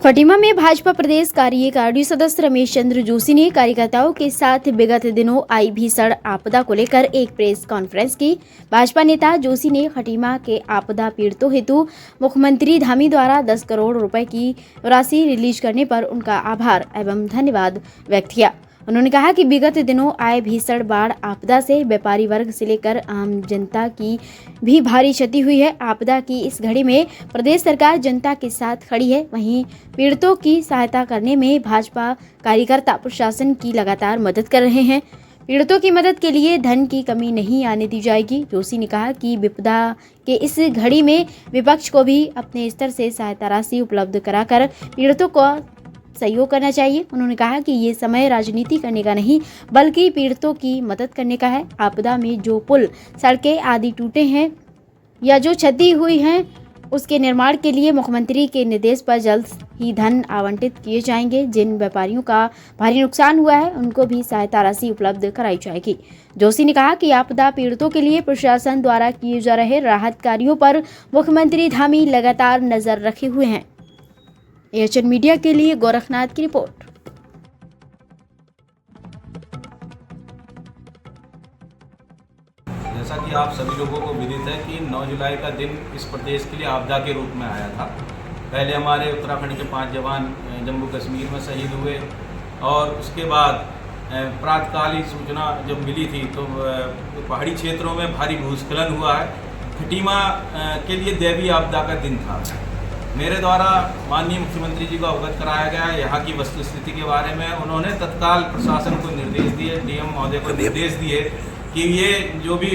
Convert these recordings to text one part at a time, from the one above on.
खटीमा में भाजपा प्रदेश कार्यकारिणी सदस्य रमेश चंद्र जोशी ने कार्यकर्ताओं के साथ विगत दिनों आई भीषण आपदा को लेकर एक प्रेस कॉन्फ्रेंस की। भाजपा नेता जोशी ने खटीमा के आपदा पीड़ितों हेतु मुख्यमंत्री धामी द्वारा 10 करोड़ रुपए की राशि रिलीज करने पर उनका आभार एवं धन्यवाद व्यक्त किया। उन्होंने कहा कि विगत दिनों आए भीषण बाढ़ आपदा से व्यापारी वर्ग से लेकर आम जनता की भी भारी क्षति हुई है। आपदा की इस घड़ी में प्रदेश सरकार जनता के साथ खड़ी है। वहीं पीड़ितों की सहायता करने में भाजपा कार्यकर्ता प्रशासन की लगातार मदद कर रहे हैं। पीड़ितों की मदद के लिए धन की कमी नहीं आने दी जाएगी। जोशी ने कहा कि विपदा के इस घड़ी में विपक्ष को भी अपने स्तर से सहायता राशि उपलब्ध कराकर पीड़ितों को सहयोग करना चाहिए। उन्होंने कहा कि ये समय राजनीति करने का नहीं बल्कि पीड़ितों की मदद करने का है। आपदा में जो पुल, सड़कें आदि टूटे हैं या जो क्षति हुई हैं उसके निर्माण के लिए मुख्यमंत्री के निर्देश पर जल्द ही धन आवंटित किए जाएंगे। जिन व्यापारियों का भारी नुकसान हुआ है उनको भी सहायता राशि उपलब्ध कराई जाएगी। जोशी ने कहा कि आपदा पीड़ितों के लिए प्रशासन द्वारा किए जा रहे राहत कार्यों पर मुख्यमंत्री धामी लगातार नजर रखे हुए हैं। एएचएन मीडिया के लिए गोरखनाथ की रिपोर्ट। जैसा कि आप सभी लोगों को विदित है कि 9 जुलाई का दिन इस प्रदेश के लिए आपदा के रूप में आया था। पहले हमारे उत्तराखंड के 5 जवान जम्मू कश्मीर में शहीद हुए और उसके बाद प्रातकालीन सूचना जब मिली थी तो पहाड़ी क्षेत्रों में भारी भूस्खलन हुआ है। खटीमा के लिए दैवीय आपदा का दिन था। मेरे द्वारा माननीय मुख्यमंत्री जी को अवगत कराया गया यहाँ की वस्तुस्थिति के बारे में। उन्होंने तत्काल प्रशासन को निर्देश दिए, डीएम महोदय को निर्देश दिए कि ये जो भी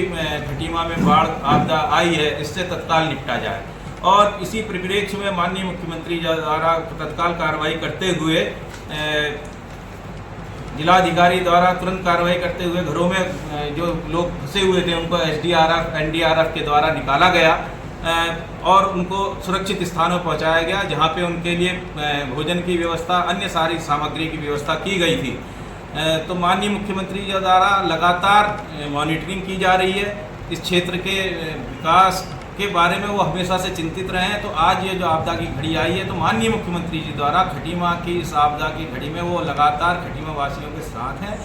खटीमा में बाढ़ आपदा आई है इससे तत्काल निपटा जाए। और इसी परिप्रेक्ष्य में माननीय मुख्यमंत्री द्वारा तत्काल कार्रवाई करते हुए जिलाधिकारी द्वारा तुरंत कार्रवाई करते हुए घरों में जो लोग फंसे हुए थे उनको एसडीआरएफ एनडीआरएफ के द्वारा निकाला गया और उनको सुरक्षित स्थानों पर पहुंचाया गया जहां पे उनके लिए भोजन की व्यवस्था, अन्य सारी सामग्री की व्यवस्था की गई थी। तो माननीय मुख्यमंत्री जी द्वारा लगातार मॉनिटरिंग की जा रही है। इस क्षेत्र के विकास के बारे में वो हमेशा से चिंतित रहे हैं। तो आज ये जो आपदा की घड़ी आई है तो माननीय मुख्यमंत्री जी द्वारा खटीमा की इस आपदा की घड़ी में वो लगातार खटीमा वासियों के साथ हैं।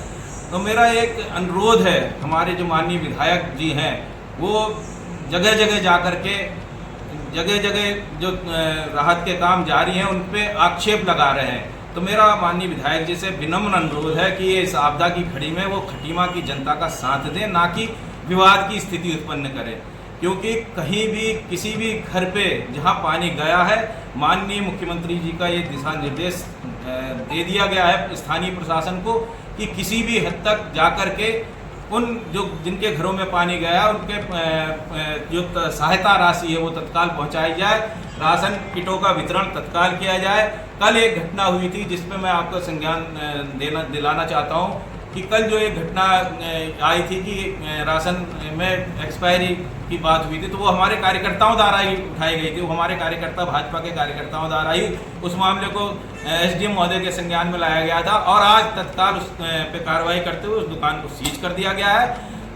तो मेरा एक अनुरोध है, हमारे जो माननीय विधायक जी हैं वो जगह जगह जा कर के जगह जगह जो राहत के काम जारी हैं उन पे आक्षेप लगा रहे हैं। तो मेरा माननीय विधायक जी से विनम्र अनुरोध है कि इस आपदा की घड़ी में वो खटीमा की जनता का साथ दें, ना कि विवाद की स्थिति उत्पन्न करें। क्योंकि कहीं भी किसी भी घर पे जहां पानी गया है माननीय मुख्यमंत्री जी का ये दिशा निर्देश दे दिया गया है स्थानीय प्रशासन को कि किसी भी हद तक जा कर के उन जो जिनके घरों में पानी गया उनके जो सहायता राशि है वो तत्काल पहुंचाई जाए। राशन किटों का वितरण तत्काल किया जाए। कल एक घटना हुई थी जिसमें मैं आपको संज्ञान दिलाना चाहता हूं कि कल जो एक घटना आई थी कि राशन में एक्सपायरी की बात हुई थी तो वो हमारे कार्यकर्ताओं द्वारा ही उठाई गई थी। वो हमारे कार्यकर्ता भाजपा के कार्यकर्ताओं द्वारा ही उस मामले को एसडीएम महोदय के संज्ञान में लाया गया था और आज तत्काल उस पे कार्रवाई करते हुए उस दुकान को सीज कर दिया गया है।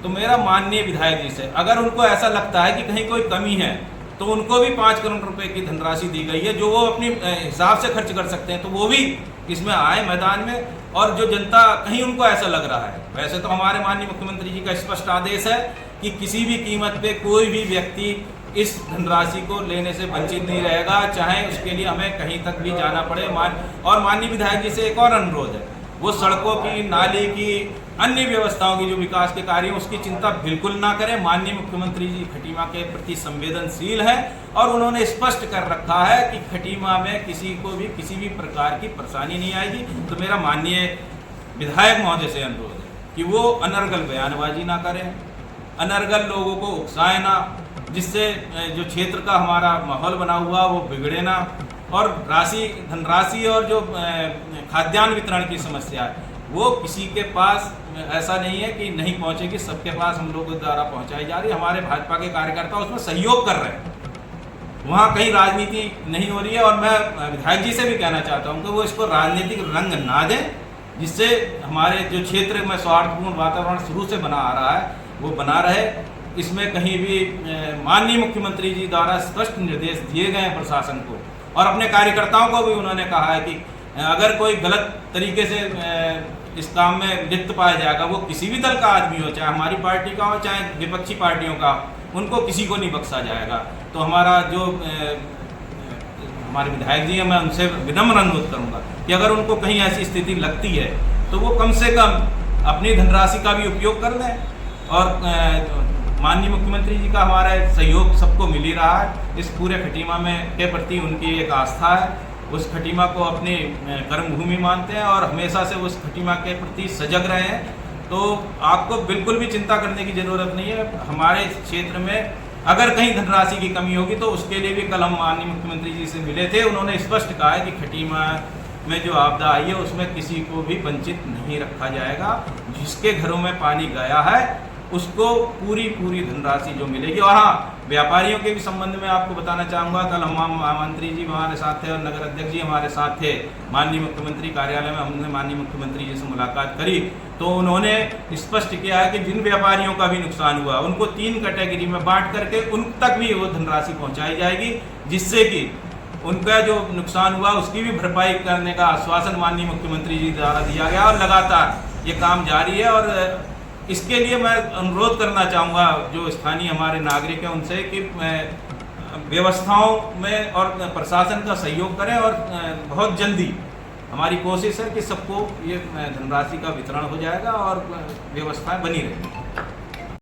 तो मेरा माननीय विधायक जी से अगर उनको ऐसा लगता है कि कहीं कोई कमी है तो उनको भी 5 करोड़ रुपए की धनराशि दी गई है जो वो अपने हिसाब से खर्च कर सकते हैं, तो वो भी इसमें आए मैदान में। और जो जनता कहीं उनको ऐसा लग रहा है, वैसे तो हमारे माननीय मुख्यमंत्री जी का स्पष्ट आदेश है कि किसी भी कीमत पे कोई भी व्यक्ति इस धनराशि को लेने से वंचित नहीं रहेगा, चाहे उसके लिए हमें कहीं तक भी जाना पड़े। और माननीय विधायक जी से एक और अनुरोध है, वो सड़कों की, नाली की, अन्य व्यवस्थाओं की जो विकास के कार्य हैं उसकी चिंता बिल्कुल ना करें। माननीय मुख्यमंत्री जी खटीमा के प्रति संवेदनशील हैं और उन्होंने स्पष्ट कर रखा है कि खटीमा में किसी को भी किसी भी प्रकार की परेशानी नहीं आएगी। तो मेरा माननीय विधायक महोदय से अनुरोध है कि वो अनर्गल बयानबाजी ना करें, अनर्गल लोगों को उकसाए ना, जिससे जो क्षेत्र का हमारा माहौल बना हुआ वो बिगड़े ना। और धनराशि और जो खाद्यान्न वितरण की समस्या है वो किसी के पास ऐसा नहीं है कि नहीं पहुंचेगी, सबके पास हम लोगों द्वारा पहुंचाई जा रही है। हमारे भाजपा के कार्यकर्ता उसमें सहयोग कर रहे हैं, वहाँ कहीं राजनीति नहीं हो रही है। और मैं विधायक जी से भी कहना चाहता हूँ कि वो इसको राजनीतिक रंग ना दें, जिससे हमारे जो क्षेत्र में सौहार्दपूर्ण वातावरण शुरू से बना आ रहा है वो बना रहे। इसमें कहीं भी माननीय मुख्यमंत्री जी द्वारा स्पष्ट निर्देश दिए गए हैं प्रशासन को और अपने कार्यकर्ताओं को भी उन्होंने कहा है कि अगर कोई गलत तरीके से इस काम में लिप्त पाया जाएगा, वो किसी भी दल का आदमी हो, चाहे हमारी पार्टी का हो चाहे विपक्षी पार्टियों का, उनको किसी को नहीं बख्शा जाएगा। तो हमारा जो हमारे विधायक जी हैं, मैं उनसे विनम्र अनुरोध करूंगा कि अगर उनको कहीं ऐसी स्थिति लगती है तो वो कम से कम अपनी धनराशि का भी उपयोग कर लें। और माननीय मुख्यमंत्री जी का हमारा सहयोग सबको मिल ही रहा है। इस पूरे खटीमा में के प्रति उनकी एक आस्था है, उस खटीमा को अपनी कर्मभूमि मानते हैं और हमेशा से उस खटीमा के प्रति सजग रहे हैं। तो आपको बिल्कुल भी चिंता करने की ज़रूरत नहीं है। हमारे क्षेत्र में अगर कहीं धनराशि की कमी होगी तो उसके लिए भी कल हम माननीय मुख्यमंत्री जी से मिले थे। उन्होंने स्पष्ट कहा है कि खटीमा में जो आपदा आई है उसमें किसी को भी वंचित नहीं रखा जाएगा। जिसके घरों में पानी गया है उसको पूरी धनराशि जो मिलेगी। और हाँ, व्यापारियों के भी संबंध में आपको बताना चाहूँगा, कल हम महामंत्री जी हमारे साथ थे और नगर अध्यक्ष जी हमारे साथ थे। माननीय मुख्यमंत्री कार्यालय में हमने माननीय मुख्यमंत्री जी से मुलाकात करी तो उन्होंने स्पष्ट किया है कि जिन व्यापारियों का भी नुकसान हुआ उनको 3 कैटेगरी में बांट करके उन तक भी वो धनराशि पहुँचाई जाएगी, जिससे कि उनका जो नुकसान हुआ उसकी भी भरपाई करने का आश्वासन माननीय मुख्यमंत्री जी द्वारा दिया गया और लगातार ये काम जारी है। और इसके लिए मैं अनुरोध करना चाहूँगा जो स्थानीय हमारे नागरिक हैं उनसे कि व्यवस्थाओं में और प्रशासन का सहयोग करें और बहुत जल्दी हमारी कोशिश है कि सबको ये धनराशि का वितरण हो जाएगा और व्यवस्थाएं बनी रहेंगी।